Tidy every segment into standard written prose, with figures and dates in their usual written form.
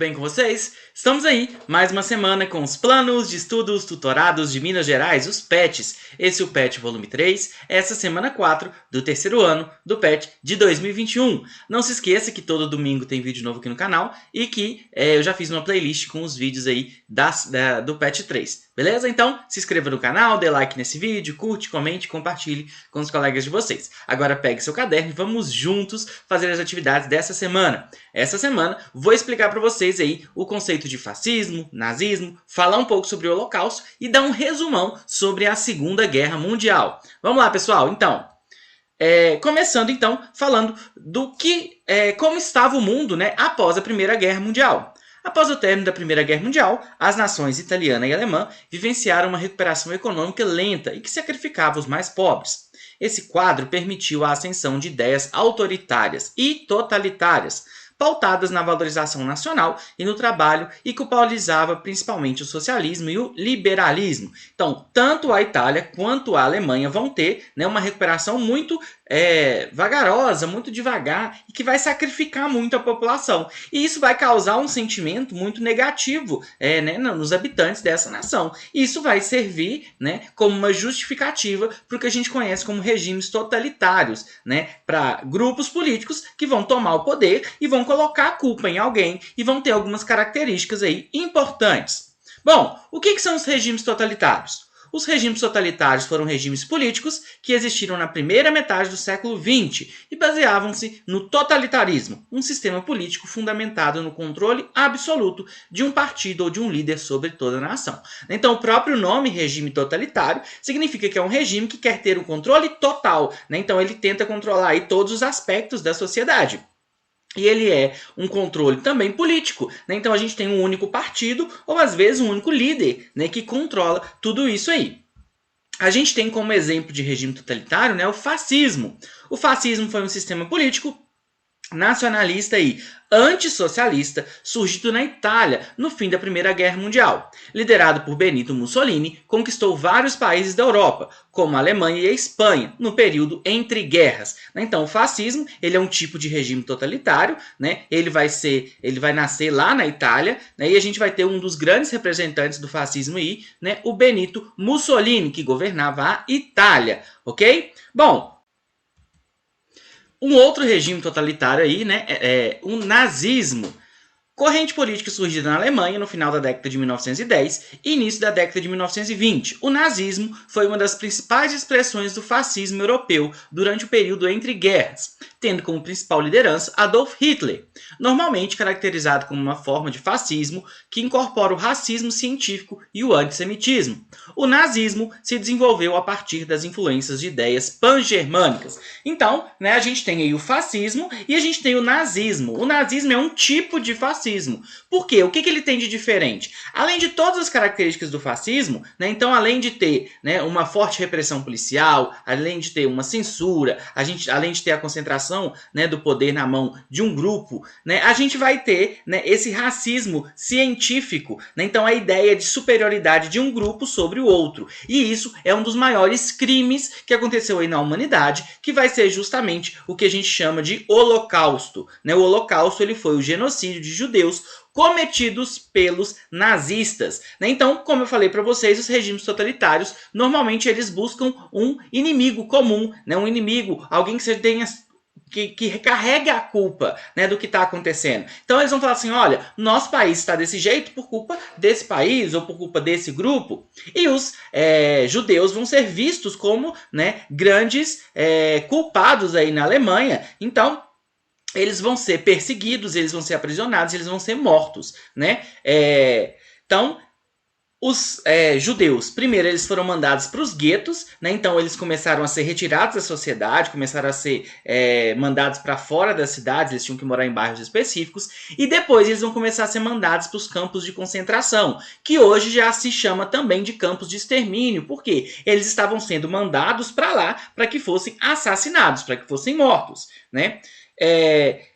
Bem com vocês? Estamos aí, mais uma semana com os planos de estudos tutorados de Minas Gerais, os PETs. Esse é o PET volume 3, essa semana 4 do terceiro ano do PET de 2021. Não se esqueça que todo domingo tem vídeo novo aqui no canal e que eu já fiz uma playlist com os vídeos aí do PET 3. Beleza? Então, se inscreva no canal, dê like nesse vídeo, curte, comente, compartilhe com os colegas de vocês. Agora pegue seu caderno e vamos juntos fazer as atividades dessa semana. Essa semana vou explicar para vocês aí o conceito de fascismo, nazismo, falar um pouco sobre o Holocausto e dar um resumão sobre a Segunda Guerra Mundial. Vamos lá, pessoal? Então, começando então falando do como estava o mundo, né, após a Primeira Guerra Mundial. Após o término da Primeira Guerra Mundial, as nações italiana e alemã vivenciaram uma recuperação econômica lenta e que sacrificava os mais pobres. Esse quadro permitiu a ascensão de ideias autoritárias e totalitárias, pautadas na valorização nacional e no trabalho e que paulizavam principalmente o socialismo e o liberalismo. Então, tanto a Itália quanto a Alemanha vão ter, né, uma recuperação muito vagarosa, muito devagar e que vai sacrificar muito a população. E isso vai causar um sentimento muito negativo né, nos habitantes dessa nação. E isso vai servir, né, como uma justificativa para o que a gente conhece como regimes totalitários, né, para grupos políticos que vão tomar o poder e vão colocar a culpa em alguém e vão ter algumas características aí importantes. Bom, o que são os regimes totalitários? Os regimes totalitários foram regimes políticos que existiram na primeira metade do século XX e baseavam-se no totalitarismo, um sistema político fundamentado no controle absoluto de um partido ou de um líder sobre toda a nação. Então, o próprio nome regime totalitário significa que é um regime que quer ter o controle total, né? Então, ele tenta controlar aí todos os aspectos da sociedade. E ele é um controle também político, né? Então a gente tem um único partido ou às vezes um único líder, né, que controla tudo isso aí. A gente tem como exemplo de regime totalitário, né, o fascismo. O fascismo foi um sistema político nacionalista e antissocialista surgido na Itália no fim da Primeira Guerra Mundial. Liderado por Benito Mussolini, conquistou vários países da Europa, como a Alemanha e a Espanha, no período entre guerras. Então, o fascismo ele é um tipo de regime totalitário, né? Ele vai nascer lá na Itália, né? E a gente vai ter um dos grandes representantes do fascismo aí, né? O Benito Mussolini, que governava a Itália, ok? Bom, um outro regime totalitário aí, né, é o nazismo. Corrente política surgida na Alemanha no final da década de 1910 e início da década de 1920. O nazismo foi uma das principais expressões do fascismo europeu durante o período entre guerras, tendo como principal liderança Adolf Hitler, normalmente caracterizado como uma forma de fascismo que incorpora o racismo científico e o antissemitismo. O nazismo se desenvolveu a partir das influências de ideias pan-germânicas. Então, né, a gente tem aí o fascismo e a gente tem o nazismo. O nazismo é um tipo de fascismo. Por quê? O que ele tem de diferente? Além de todas as características do fascismo, né, então além de ter, né, uma forte repressão policial, além de ter uma censura, além de ter a concentração, né, do poder na mão de um grupo, né, a gente vai ter, né, esse racismo científico, né, então a ideia de superioridade de um grupo sobre o outro. E isso é um dos maiores crimes que aconteceu aí na humanidade, que vai ser justamente o que a gente chama de Holocausto. Né? O Holocausto ele foi o genocídio de judeus cometidos pelos nazistas. Né? Então, como eu falei para vocês, os regimes totalitários, normalmente eles buscam um inimigo comum, né? Um inimigo, alguém que você tenha que recarrega a culpa, né, do que está acontecendo. Então eles vão falar assim, olha, nosso país está desse jeito por culpa desse país ou por culpa desse grupo. E os judeus vão ser vistos como, né, grandes culpados aí na Alemanha. Então eles vão ser perseguidos, eles vão ser aprisionados, eles vão ser mortos, né? Então os judeus, primeiro, eles foram mandados para os guetos, né? Então eles começaram a ser retirados da sociedade, começaram a ser mandados para fora das cidades, eles tinham que morar em bairros específicos, e depois eles vão começar a ser mandados para os campos de concentração, que hoje já se chama também de campos de extermínio, porque eles estavam sendo mandados para lá para que fossem assassinados, para que fossem mortos, né?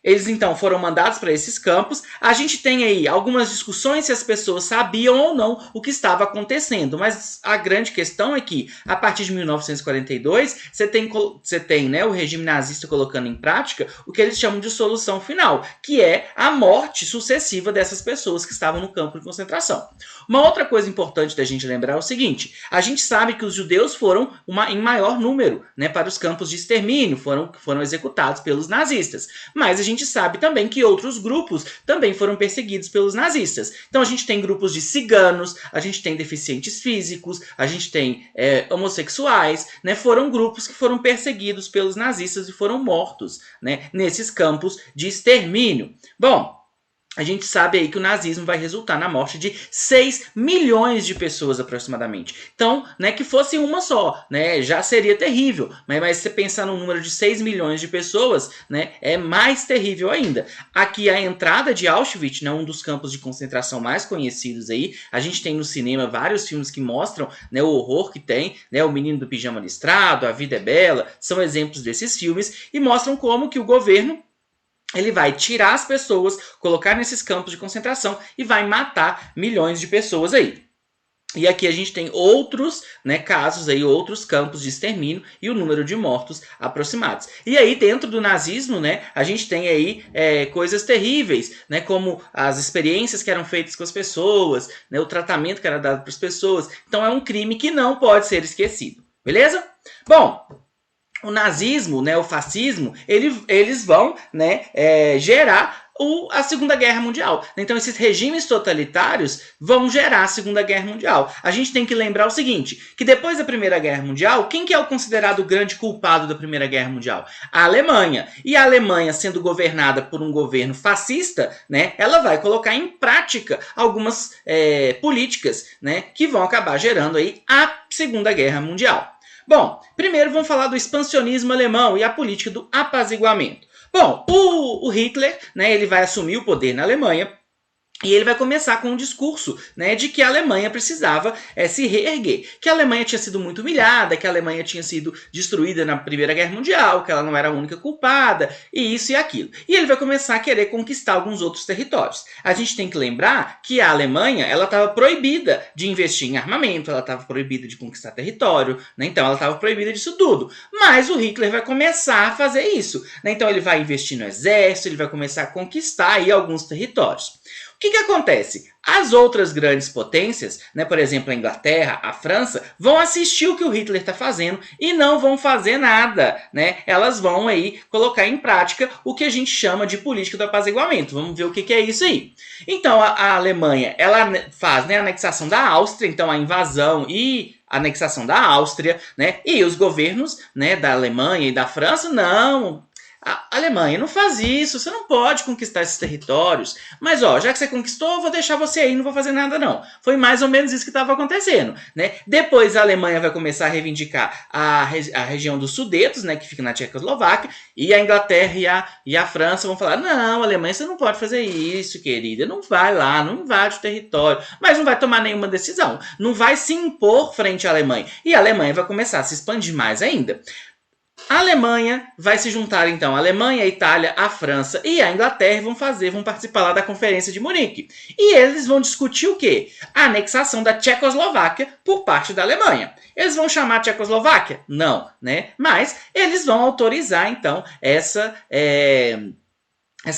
Eles então foram mandados para esses campos. A gente tem aí algumas discussões se as pessoas sabiam ou não o que estava acontecendo, mas a grande questão é que a partir de 1942 você tem, né, o regime nazista colocando em prática o que eles chamam de solução final, que é a morte sucessiva dessas pessoas que estavam no campo de concentração. Uma outra coisa importante da gente lembrar é o seguinte: a gente sabe que os judeus foram em maior número, né, para os campos de extermínio, foram executados pelos nazistas. Mas a gente sabe também que outros grupos também foram perseguidos pelos nazistas. Então a gente tem grupos de ciganos, a gente tem deficientes físicos, a gente tem homossexuais, né? Foram grupos que foram perseguidos pelos nazistas e foram mortos, né, nesses campos de extermínio. Bom, a gente sabe aí que o nazismo vai resultar na morte de 6 milhões de pessoas aproximadamente. Então, né, que fosse uma só, né, já seria terrível. Mas se você pensar no número de 6 milhões de pessoas, né, é mais terrível ainda. Aqui a entrada de Auschwitz, né, um dos campos de concentração mais conhecidos aí. A gente tem no cinema vários filmes que mostram, né, o horror que tem, né, O Menino do Pijama Listrado, A Vida é Bela, são exemplos desses filmes e mostram como que o governo ele vai tirar as pessoas, colocar nesses campos de concentração e vai matar milhões de pessoas aí. E aqui a gente tem outros, né, casos aí, outros campos de extermínio e o número de mortos aproximados. E aí dentro do nazismo, né, a gente tem aí coisas terríveis, né, como as experiências que eram feitas com as pessoas, né, o tratamento que era dado para as pessoas. Então é um crime que não pode ser esquecido, beleza? Bom, o nazismo, né, o fascismo, eles vão, né, gerar a Segunda Guerra Mundial. Então esses regimes totalitários vão gerar a Segunda Guerra Mundial. A gente tem que lembrar o seguinte, que depois da Primeira Guerra Mundial, quem que é o considerado grande culpado da Primeira Guerra Mundial? A Alemanha. E a Alemanha, sendo governada por um governo fascista, né, ela vai colocar em prática algumas políticas, né, que vão acabar gerando aí a Segunda Guerra Mundial. Bom, primeiro vamos falar do expansionismo alemão e a política do apaziguamento. Bom, o Hitler, né, ele vai assumir o poder na Alemanha e ele vai começar com um discurso, né, de que a Alemanha precisava se reerguer, que a Alemanha tinha sido muito humilhada, que a Alemanha tinha sido destruída na Primeira Guerra Mundial, que ela não era a única culpada, e isso e aquilo. E ele vai começar a querer conquistar alguns outros territórios. A gente tem que lembrar que a Alemanha ela estava proibida de investir em armamento, ela estava proibida de conquistar território, né, então ela estava proibida disso tudo. Mas o Hitler vai começar a fazer isso, né, então ele vai investir no exército, ele vai começar a conquistar aí alguns territórios. O que acontece? As outras grandes potências, né, por exemplo, a Inglaterra, a França, vão assistir o que o Hitler está fazendo e não vão fazer nada, né? Elas vão aí colocar em prática o que a gente chama de política do apaziguamento. Vamos ver o que é isso aí. Então, a Alemanha, ela faz, né, a anexação da Áustria, então a invasão e anexação da Áustria, né? E os governos, né, da Alemanha e da França, não. A Alemanha não faz isso, você não pode conquistar esses territórios. Mas, ó, já que você conquistou, eu vou deixar você aí, não vou fazer nada não. Foi mais ou menos isso que estava acontecendo, né? Depois a Alemanha vai começar a reivindicar a região dos Sudetos, né, que fica na Tchecoslováquia, e a Inglaterra e a França vão falar, não, Alemanha, você não pode fazer isso, querida, não vai lá, não invade o território, mas não vai tomar nenhuma decisão, não vai se impor frente à Alemanha. E a Alemanha vai começar a se expandir mais ainda. A Alemanha vai se juntar, então, a Alemanha, a Itália, a França e a Inglaterra vão participar lá da Conferência de Munique. E eles vão discutir o quê? A anexação da Tchecoslováquia por parte da Alemanha. Eles vão chamar a Tchecoslováquia? Não, né? Mas eles vão autorizar, então, essa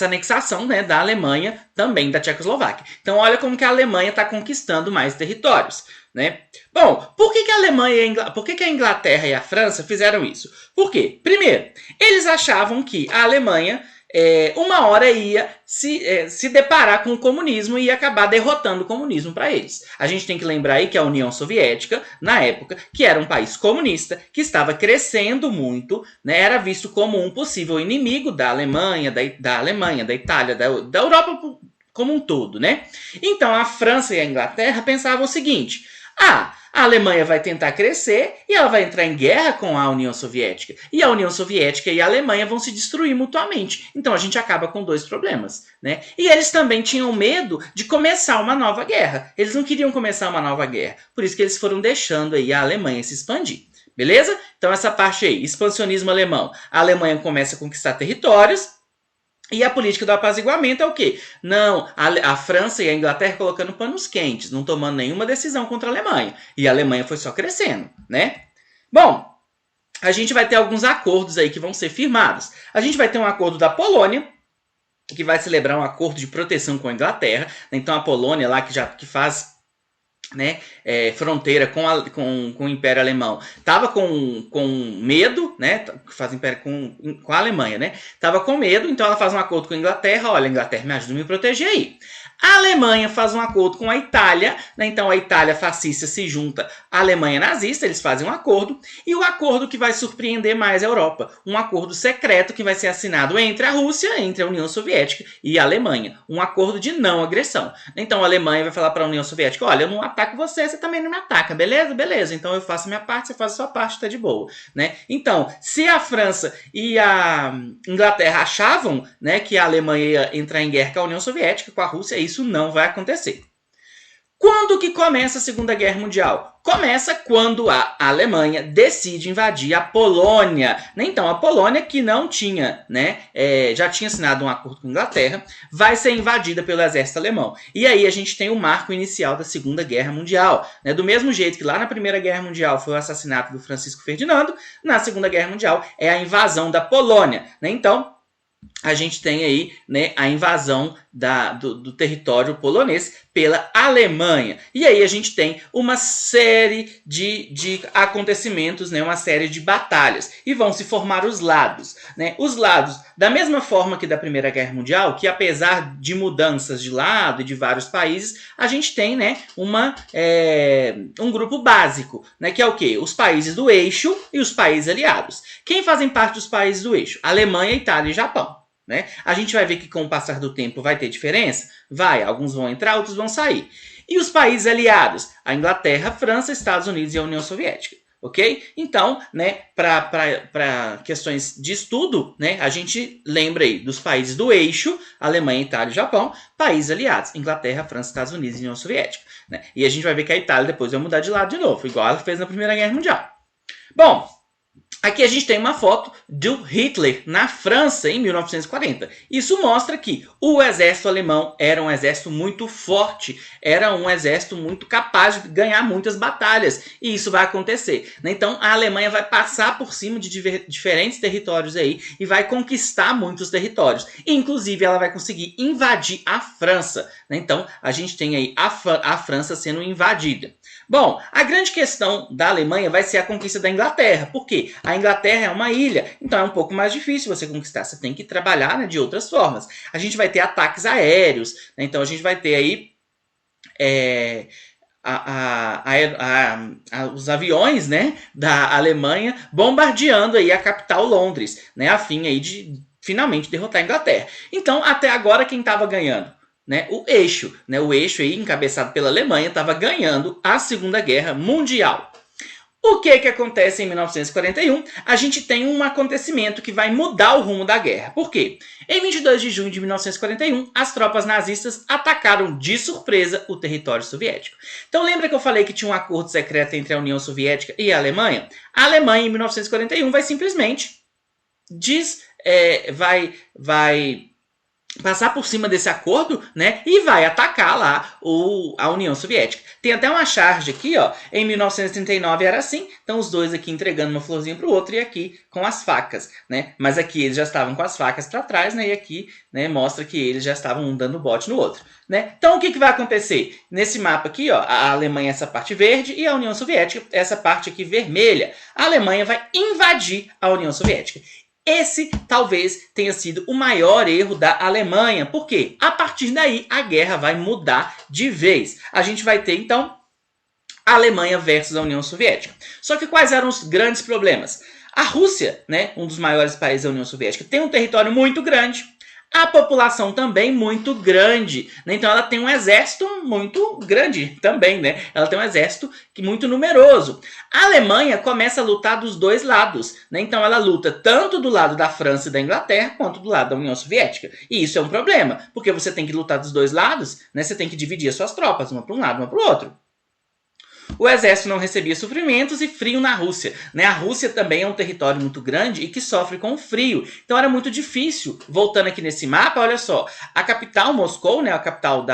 anexação, né, da Alemanha, também da Tchecoslováquia. Então, olha como que a Alemanha está conquistando mais territórios, né? Bom, por que a Inglaterra e a França fizeram isso? Por quê? Primeiro, eles achavam que a Alemanha uma hora ia se deparar com o comunismo e ia acabar derrotando o comunismo para eles. A gente tem que lembrar aí que a União Soviética, na época, que era um país comunista, que estava crescendo muito, né, era visto como um possível inimigo da Alemanha, da Itália, da Europa como um todo, né? Então a França e a Inglaterra pensavam o seguinte: a Alemanha vai tentar crescer e ela vai entrar em guerra com a União Soviética. E a União Soviética e a Alemanha vão se destruir mutuamente. Então a gente acaba com dois problemas, né? E eles também tinham medo de começar uma nova guerra. Eles não queriam começar uma nova guerra. Por isso que eles foram deixando aí a Alemanha se expandir. Beleza? Então essa parte aí, expansionismo alemão. A Alemanha começa a conquistar territórios E a política do apaziguamento é o quê? Não, a França e a Inglaterra colocando panos quentes, não tomando nenhuma decisão contra a Alemanha. E a Alemanha foi só crescendo, né? Bom, a gente vai ter alguns acordos aí que vão ser firmados. A gente vai ter um acordo da Polônia, que vai celebrar um acordo de proteção com a Inglaterra. Então a Polônia lá que faz, né, fronteira com o Império Alemão, estava com medo, né, faz império com a Alemanha, né, estava com medo, então ela faz um acordo com a Inglaterra, olha, Inglaterra, me ajuda a me proteger aí. A Alemanha faz um acordo com a Itália, né, então a Itália fascista se junta à Alemanha nazista, eles fazem um acordo, e o acordo que vai surpreender mais a Europa, um acordo secreto que vai ser assinado entre a Rússia, entre a União Soviética e a Alemanha, um acordo de não agressão. Então a Alemanha vai falar para a União Soviética, olha, eu não ataco você, você também não me ataca, beleza? Beleza, então eu faço a minha parte, você faz a sua parte, tá de boa, né? Então, se a França e a Inglaterra achavam, né, que a Alemanha ia entrar em guerra com a União Soviética, com a Rússia, isso não vai acontecer. Quando que começa a Segunda Guerra Mundial? Começa quando a Alemanha decide invadir a Polônia. Então, a Polônia, que não tinha, né, já tinha assinado um acordo com a Inglaterra, vai ser invadida pelo exército alemão. E aí a gente tem o marco inicial da Segunda Guerra Mundial. Né? Do mesmo jeito que lá na Primeira Guerra Mundial foi o assassinato do Francisco Ferdinando, na Segunda Guerra Mundial é a invasão da Polônia. Né? Então, a gente tem aí, né, a invasão do território polonês pela Alemanha. E aí a gente tem uma série de acontecimentos, né, uma série de batalhas. E vão se formar os lados. Né? Os lados, da mesma forma que da Primeira Guerra Mundial, que apesar de mudanças de lado e de vários países, a gente tem, né, um grupo básico, né, que é o quê? Os países do eixo e os países aliados. Quem fazem parte dos países do eixo? Alemanha, Itália e Japão. Né? A gente vai ver que com o passar do tempo vai ter diferença? Vai, alguns vão entrar, outros vão sair. E os países aliados? A Inglaterra, a França, Estados Unidos e a União Soviética. Ok? Então, né, para questões de estudo, né, a gente lembra aí dos países do eixo, Alemanha, Itália e Japão, países aliados, Inglaterra, França, Estados Unidos e União Soviética. Né? E a gente vai ver que a Itália depois vai mudar de lado de novo, igual ela fez na Primeira Guerra Mundial. Bom, aqui a gente tem uma foto do Hitler na França em 1940. Isso mostra que o exército alemão era um exército muito forte, era um exército muito capaz de ganhar muitas batalhas. E isso vai acontecer. Então a Alemanha vai passar por cima de diferentes territórios aí e vai conquistar muitos territórios. Inclusive ela vai conseguir invadir a França. Então a gente tem aí a França sendo invadida. Bom, a grande questão da Alemanha vai ser a conquista da Inglaterra. Por quê? A Inglaterra é uma ilha, então é um pouco mais difícil você conquistar. Você tem que trabalhar, né, de outras formas. A gente vai ter ataques aéreos, né? Então a gente vai ter aí os aviões, né, da Alemanha bombardeando aí a capital Londres, né, a fim aí de finalmente derrotar a Inglaterra. Então, até agora, quem estava ganhando? Né, o eixo aí, encabeçado pela Alemanha, estava ganhando a Segunda Guerra Mundial. O que acontece em 1941? A gente tem um acontecimento que vai mudar o rumo da guerra. Por quê? Em 22 de junho de 1941, as tropas nazistas atacaram de surpresa o território soviético. Então lembra que eu falei que tinha um acordo secreto entre a União Soviética e a Alemanha? A Alemanha, em 1941, vai simplesmente vai passar por cima desse acordo, né, e vai atacar lá a União Soviética. Tem até uma charge aqui, ó, em 1939 era assim, então os dois aqui entregando uma florzinha para o outro e aqui com as facas, né, mas aqui eles já estavam com as facas para trás, né, e aqui, né, mostra que eles já estavam um dando bote no outro, né. Então o que vai acontecer? Nesse mapa aqui, ó, a Alemanha essa parte verde e a União Soviética essa parte aqui vermelha. A Alemanha vai invadir a União Soviética. Esse talvez tenha sido o maior erro da Alemanha. Por quê? A partir daí, a guerra vai mudar de vez. A gente vai ter, então, a Alemanha versus a União Soviética. Só que quais eram os grandes problemas? A Rússia, né, um dos maiores países da União Soviética, tem um território muito grande. A população também muito grande, né? Então ela tem um exército muito grande também, né? Ela tem um exército muito numeroso. A Alemanha começa a lutar dos dois lados, né? Então ela luta tanto do lado da França e da Inglaterra, quanto do lado da União Soviética. E isso é um problema, porque você tem que lutar dos dois lados, né? Você tem que dividir as suas tropas, uma para um lado, uma para o outro. O exército não recebia suprimentos e frio na Rússia, né? A Rússia também é um território muito grande e que sofre com o frio. Então era muito difícil. Voltando aqui nesse mapa, olha só. A capital, Moscou, né? A capital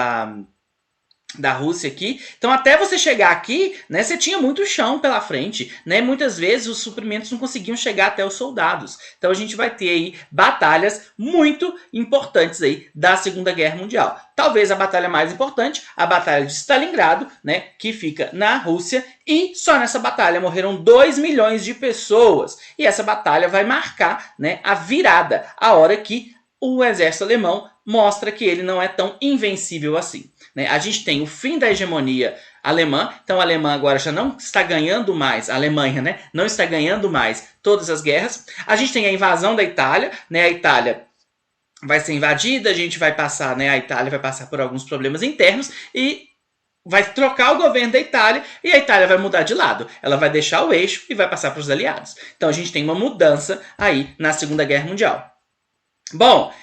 da Rússia aqui. Então, até você chegar aqui, né, você tinha muito chão pela frente, né? Muitas vezes os suprimentos não conseguiam chegar até os soldados. Então, a gente vai ter aí batalhas muito importantes aí da Segunda Guerra Mundial. Talvez a batalha mais importante, a Batalha de Stalingrado, né, que fica na Rússia, e só nessa batalha morreram 2 milhões de pessoas. E essa batalha vai marcar, né, a virada, a hora que o exército alemão mostra que ele não é tão invencível assim. Né? A gente tem o fim da hegemonia alemã, então a Alemanha agora já não está ganhando mais, a Alemanha, né, não está ganhando mais todas as guerras. A gente tem a invasão da Itália, né, a Itália vai ser invadida, a gente vai passar, né, a Itália vai passar por alguns problemas internos e vai trocar o governo da Itália e a Itália vai mudar de lado. Ela vai deixar o eixo e vai passar para os aliados. Então a gente tem uma mudança aí na Segunda Guerra Mundial. Bom,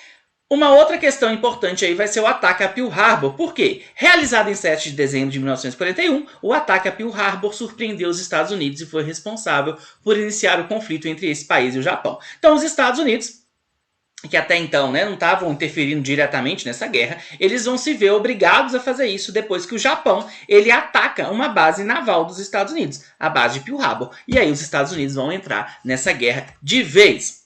uma outra questão importante aí vai ser o ataque a Pearl Harbor. Por quê? Realizado em 7 de dezembro de 1941, o ataque a Pearl Harbor surpreendeu os Estados Unidos e foi responsável por iniciar o conflito entre esse país e o Japão. Então, os Estados Unidos, que até então, né, não estavam interferindo diretamente nessa guerra, eles vão se ver obrigados a fazer isso depois que o Japão ele ataca uma base naval dos Estados Unidos, a base de Pearl Harbor. E aí os Estados Unidos vão entrar nessa guerra de vez.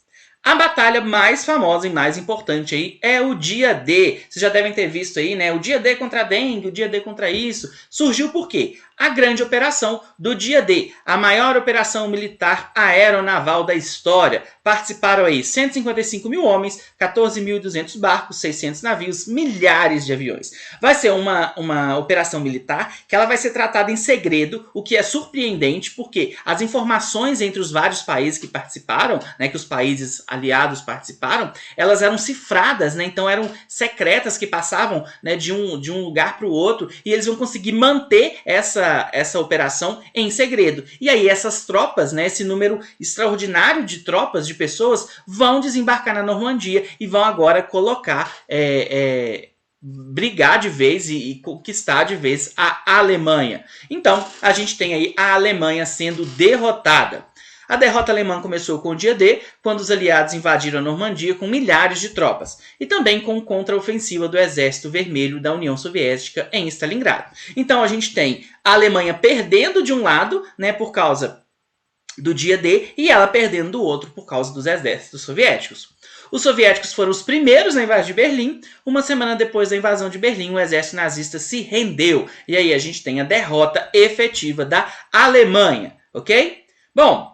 A batalha mais famosa e mais importante aí é o dia D. Vocês já devem ter visto aí, né? O dia D contra a dengue, o dia D contra isso. Surgiu por quê? A grande operação do dia D, a maior operação militar aeronaval da história. Participaram aí 155 mil homens, 14.200 barcos, 600 navios, milhares de aviões. Vai ser uma operação militar que ela vai ser tratada em segredo, o que é surpreendente, porque as informações entre os vários países que participaram, né, que os países aliados participaram, elas eram cifradas, né, então eram secretas que passavam, né, de um lugar para o outro, e eles vão conseguir manter essa operação em segredo. E aí essas tropas, né, esse número extraordinário de tropas, de pessoas, vão desembarcar na Normandia e vão agora colocar, brigar de vez e conquistar de vez a Alemanha. Então, a gente tem aí a Alemanha sendo derrotada. A derrota alemã começou com o dia D, quando os aliados invadiram a Normandia com milhares de tropas, e também com contra-ofensiva do Exército Vermelho da União Soviética em Stalingrado. Então a gente tem a Alemanha perdendo de um lado, né, por causa do dia D, e ela perdendo do outro por causa dos exércitos soviéticos. Os soviéticos foram os primeiros a invadir Berlim. Uma semana depois da invasão de Berlim, o exército nazista se rendeu. E aí a gente tem a derrota efetiva da Alemanha, ok? Bom,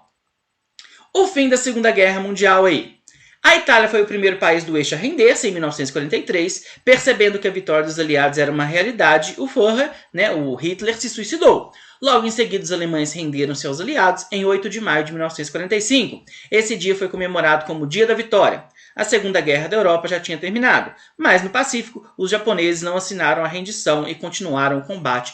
o fim da Segunda Guerra Mundial aí. A Itália foi o primeiro país do eixo a render-se em 1943, percebendo que a vitória dos aliados era uma realidade, o Führer, né, o Hitler, se suicidou. Logo em seguida, os alemães renderam-se aos aliados em 8 de maio de 1945. Esse dia foi comemorado como o Dia da Vitória. A Segunda Guerra da Europa já tinha terminado, mas no Pacífico, os japoneses não assinaram a rendição e continuaram o combate,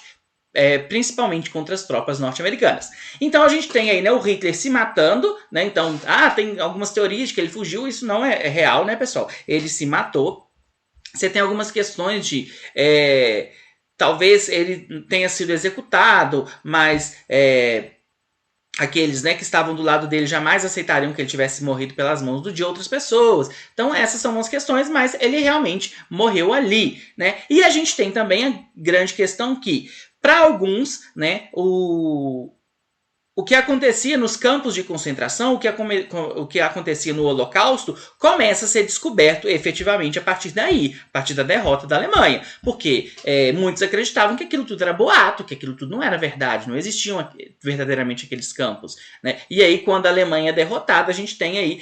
principalmente contra as tropas norte-americanas. Então a gente tem aí, né, o Hitler se matando, né? Então, tem algumas teorias de que ele fugiu, isso não é real, né, pessoal? Ele se matou. Você tem algumas questões de talvez ele tenha sido executado, mas aqueles, né, que estavam do lado dele jamais aceitariam que ele tivesse morrido pelas mãos de outras pessoas. Então essas são umas questões, mas ele realmente morreu ali, né? E a gente tem também a grande questão que, para alguns, né, o que acontecia nos campos de concentração, o que acontecia no Holocausto, começa a ser descoberto efetivamente a partir daí, a partir da derrota da Alemanha. Porque muitos acreditavam que aquilo tudo era boato, que aquilo tudo não era verdade, não existiam verdadeiramente aqueles campos, né? E aí, quando a Alemanha é derrotada, a gente tem aí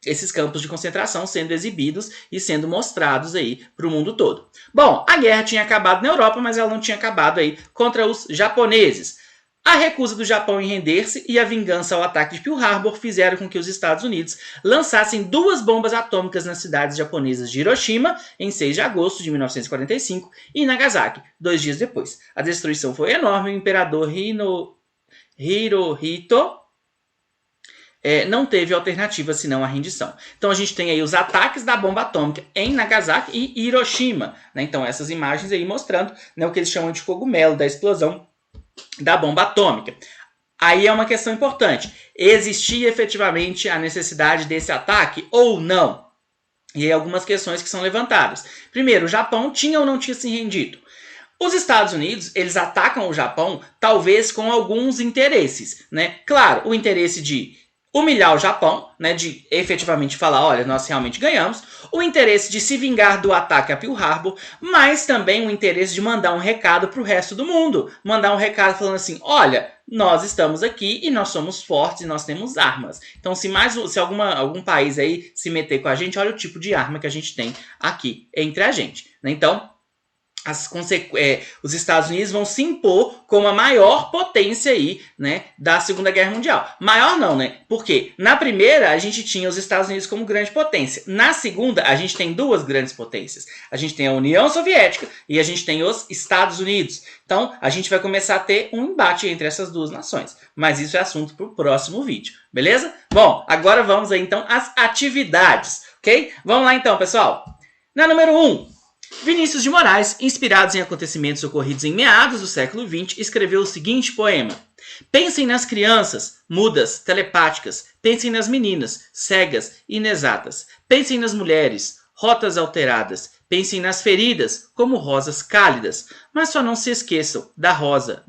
esses campos de concentração sendo exibidos e sendo mostrados aí para o mundo todo. Bom, a guerra tinha acabado na Europa, mas ela não tinha acabado aí contra os japoneses. A recusa do Japão em render-se e a vingança ao ataque de Pearl Harbor fizeram com que os Estados Unidos lançassem 2 bombas atômicas nas cidades japonesas de Hiroshima, em 6 de agosto de 1945, e Nagasaki, 2 dias depois. A destruição foi enorme e o imperador Hirohito não teve alternativa senão a rendição. Então a gente tem aí os ataques da bomba atômica em Nagasaki e Hiroshima, né? Então essas imagens aí mostrando, né, o que eles chamam de cogumelo da explosão da bomba atômica. Aí é uma questão importante. Existia efetivamente a necessidade desse ataque ou não? E aí algumas questões que são levantadas. Primeiro, o Japão tinha ou não tinha se rendido? Os Estados Unidos, eles atacam o Japão talvez com alguns interesses, né? Claro, o interesse de humilhar o Japão, né, de efetivamente falar, olha, nós realmente ganhamos, o interesse de se vingar do ataque a Pearl Harbor, mas também o interesse de mandar um recado para o resto do mundo, mandar um recado falando assim, olha, nós estamos aqui e nós somos fortes e nós temos armas. Então, se algum país aí se meter com a gente, olha o tipo de arma que a gente tem aqui entre a gente, né? Então, os Estados Unidos vão se impor como a maior potência aí, né, da Segunda Guerra Mundial. Maior não, né? Porque na primeira a gente tinha os Estados Unidos como grande potência. Na segunda a gente tem duas grandes potências. A gente tem a União Soviética e a gente tem os Estados Unidos. Então a gente vai começar a ter um embate entre essas duas nações. Mas isso é assunto para o próximo vídeo, beleza? Bom, agora vamos aí então às atividades, ok? Vamos lá então, pessoal. Na número 1. Vinícius de Moraes, inspirados em acontecimentos ocorridos em meados do século XX, escreveu o seguinte poema. Pensem nas crianças, mudas, telepáticas. Pensem nas meninas, cegas, inexatas. Pensem nas mulheres, rotas alteradas. Pensem nas feridas, como rosas cálidas. Mas só não se esqueçam da rosa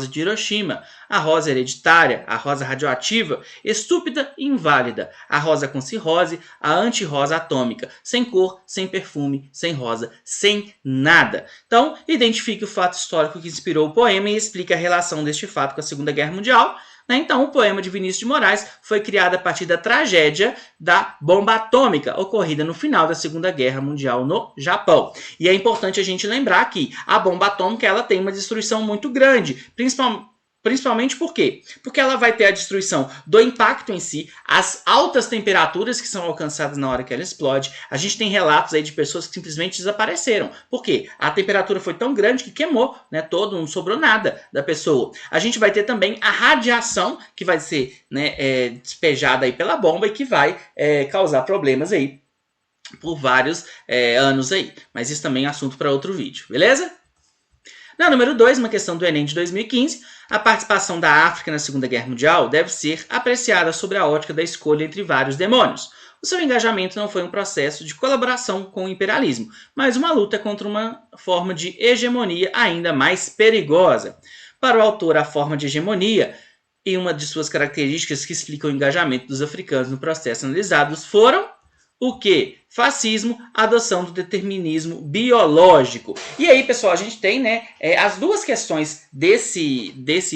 de Hiroshima, a rosa hereditária, a rosa radioativa, estúpida e inválida, a rosa com cirrose, a anti-rosa atômica, sem cor, sem perfume, sem rosa, sem nada. Então, identifique o fato histórico que inspirou o poema e explique a relação deste fato com a Segunda Guerra Mundial. Então, o poema de Vinícius de Moraes foi criado a partir da tragédia da bomba atômica ocorrida no final da Segunda Guerra Mundial no Japão. E é importante a gente lembrar que a bomba atômica ela tem uma destruição muito grande, principalmente por quê? Porque ela vai ter a destruição do impacto em si, as altas temperaturas que são alcançadas na hora que ela explode. A gente tem relatos aí de pessoas que simplesmente desapareceram. Por quê? A temperatura foi tão grande que queimou, né, todo, não sobrou nada da pessoa. A gente vai ter também a radiação que vai ser, né, despejada aí pela bomba e que vai causar problemas aí por vários anos aí. Mas isso também é assunto para outro vídeo, beleza? Na número 2, uma questão do Enem de 2015, a participação da África na Segunda Guerra Mundial deve ser apreciada sobre a ótica da escolha entre vários demônios. O seu engajamento não foi um processo de colaboração com o imperialismo, mas uma luta contra uma forma de hegemonia ainda mais perigosa. Para o autor, a forma de hegemonia e uma de suas características que explicam o engajamento dos africanos no processo analisados foram o quê? Fascismo, adoção do determinismo biológico. E aí, pessoal, a gente tem, né, as duas questões desse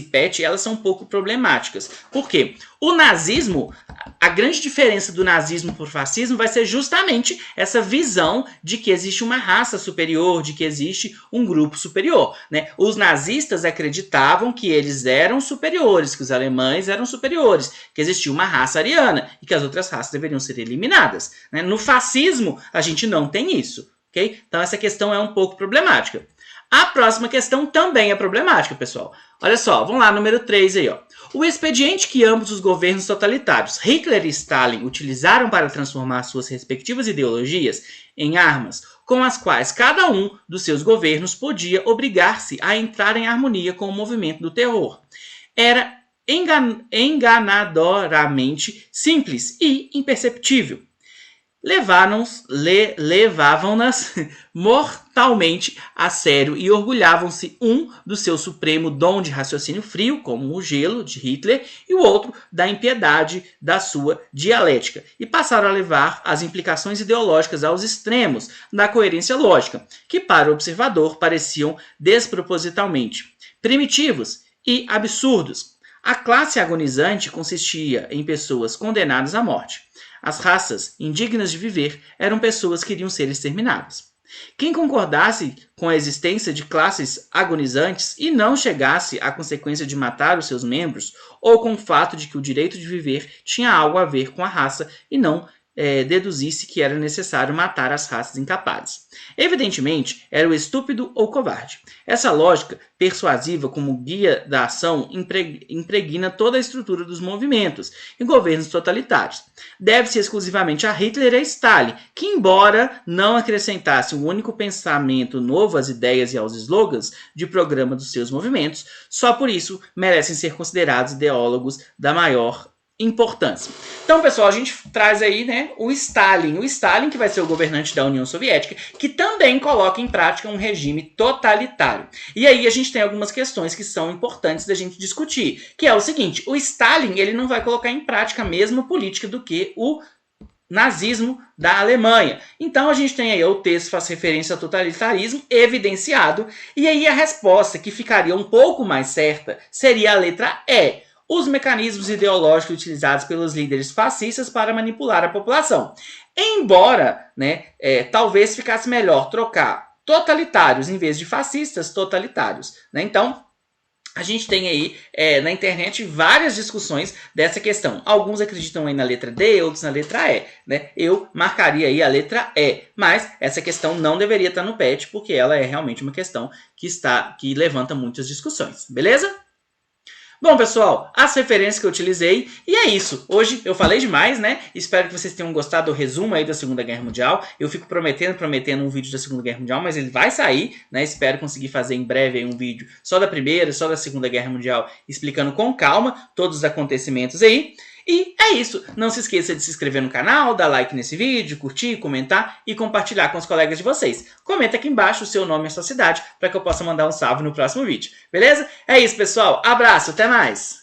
PET, elas são um pouco problemáticas. Por quê? O nazismo, a grande diferença do nazismo para o fascismo vai ser justamente essa visão de que existe uma raça superior, de que existe um grupo superior, né? Os nazistas acreditavam que eles eram superiores, que os alemães eram superiores, que existia uma raça ariana e que as outras raças deveriam ser eliminadas, né? No fascismo, a gente não tem isso, ok? Então essa questão é um pouco problemática. A próxima questão também é problemática, pessoal. Olha só, vamos lá, número 3 aí, ó. O expediente que ambos os governos totalitários, Hitler e Stalin, utilizaram para transformar suas respectivas ideologias em armas, com as quais cada um dos seus governos podia obrigar-se a entrar em harmonia com o movimento do terror, era enganadoramente simples e imperceptível. Levavam-nas mortalmente a sério e orgulhavam-se um do seu supremo dom de raciocínio frio, como o gelo de Hitler, e o outro da impiedade da sua dialética, e passaram a levar as implicações ideológicas aos extremos da coerência lógica, que para o observador pareciam despropositalmente primitivos e absurdos. A classe agonizante consistia em pessoas condenadas à morte. As raças indignas de viver eram pessoas que iriam ser exterminadas. Quem concordasse com a existência de classes agonizantes e não chegasse à consequência de matar os seus membros, ou com o fato de que o direito de viver tinha algo a ver com a raça e não deduzisse que era necessário matar as raças incapazes. Evidentemente, era o estúpido ou covarde. Essa lógica persuasiva como guia da ação impregna toda a estrutura dos movimentos e governos totalitários. Deve-se exclusivamente a Hitler e a Stalin, que, embora não acrescentasse um único pensamento novo às ideias e aos slogans de programa dos seus movimentos, só por isso merecem ser considerados ideólogos da maior importância. Então, pessoal, a gente traz aí, né, o Stalin que vai ser o governante da União Soviética, que também coloca em prática um regime totalitário. E aí a gente tem algumas questões que são importantes da gente discutir, que é o seguinte: o Stalin, ele não vai colocar em prática a mesma política do que o nazismo da Alemanha. Então a gente tem aí o texto faz referência ao totalitarismo evidenciado, e aí a resposta que ficaria um pouco mais certa seria a letra E. Os mecanismos ideológicos utilizados pelos líderes fascistas para manipular a população. Embora, né, talvez ficasse melhor trocar totalitários em vez de fascistas, totalitários. Né? Então, a gente tem aí na internet várias discussões dessa questão. Alguns acreditam aí na letra D, outros na letra E. Né? Eu marcaria aí a letra E. Mas essa questão não deveria estar no PET, porque ela é realmente uma questão que levanta muitas discussões. Beleza? Bom, pessoal, as referências que eu utilizei, e é isso. Hoje eu falei demais, né? Espero que vocês tenham gostado do resumo aí da Segunda Guerra Mundial. Eu fico prometendo um vídeo da Segunda Guerra Mundial, mas ele vai sair, né? Espero conseguir fazer em breve aí um vídeo só da Primeira, só da Segunda Guerra Mundial, explicando com calma todos os acontecimentos aí. E é isso. Não se esqueça de se inscrever no canal, dar like nesse vídeo, curtir, comentar e compartilhar com os colegas de vocês. Comenta aqui embaixo o seu nome e a sua cidade para que eu possa mandar um salve no próximo vídeo. Beleza? É isso, pessoal. Abraço, até mais!